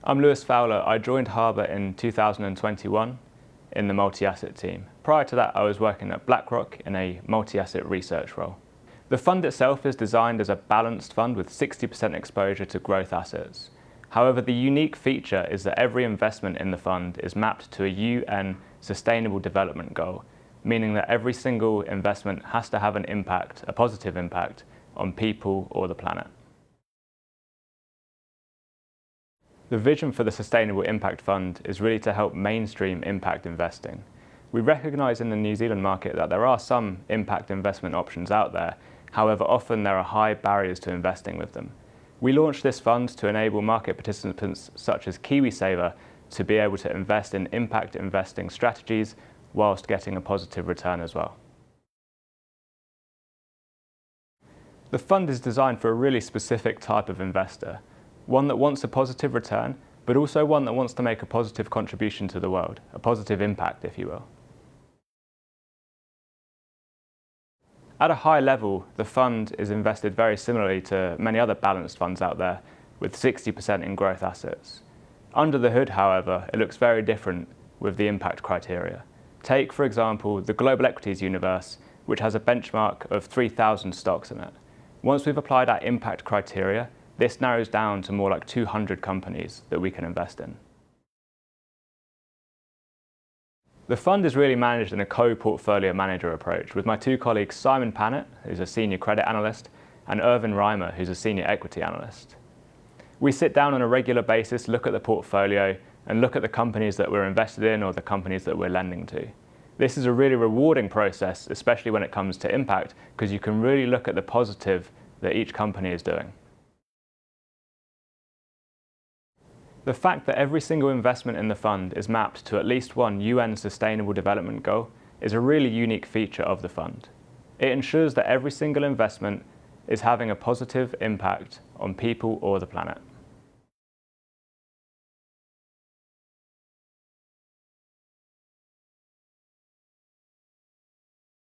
I'm Lewis Fowler. I joined Harbour in 2021 in the multi-asset team. Prior to that, I was working at BlackRock in a multi-asset research role. The fund itself is designed as a balanced fund with 60% exposure to growth assets. However, the unique feature is that every investment in the fund is mapped to a UN Sustainable Development Goal, meaning that every single investment has to have an impact, a positive impact, on people or the planet. The vision for the Sustainable Impact Fund is really to help mainstream impact investing. We recognise in the New Zealand market that there are some impact investment options out there, however often there are high barriers to investing with them. We launched this fund to enable market participants such as KiwiSaver to be able to invest in impact investing strategies whilst getting a positive return as well. The fund is designed for a really specific type of investor, one that wants a positive return, but also one that wants to make a positive contribution to the world, a positive impact, if you will. At a high level, the fund is invested very similarly to many other balanced funds out there, with 60% in growth assets. Under the hood, however, it looks very different with the impact criteria. Take, for example, the global equities universe, which has a benchmark of 3,000 stocks in it. Once we've applied our impact criteria, this narrows down to more like 200 companies that we can invest in. The fund is really managed in a co-portfolio manager approach with my two colleagues Simon Pannett, who's a senior credit analyst, and Irvin Reimer, who's a senior equity analyst. We sit down on a regular basis, look at the portfolio, and look at the companies that we're invested in or the companies that we're lending to. This is a really rewarding process, especially when it comes to impact, because you can really look at the positive that each company is doing. The fact that every single investment in the fund is mapped to at least one UN Sustainable Development Goal is a really unique feature of the fund. It ensures that every single investment is having a positive impact on people or the planet.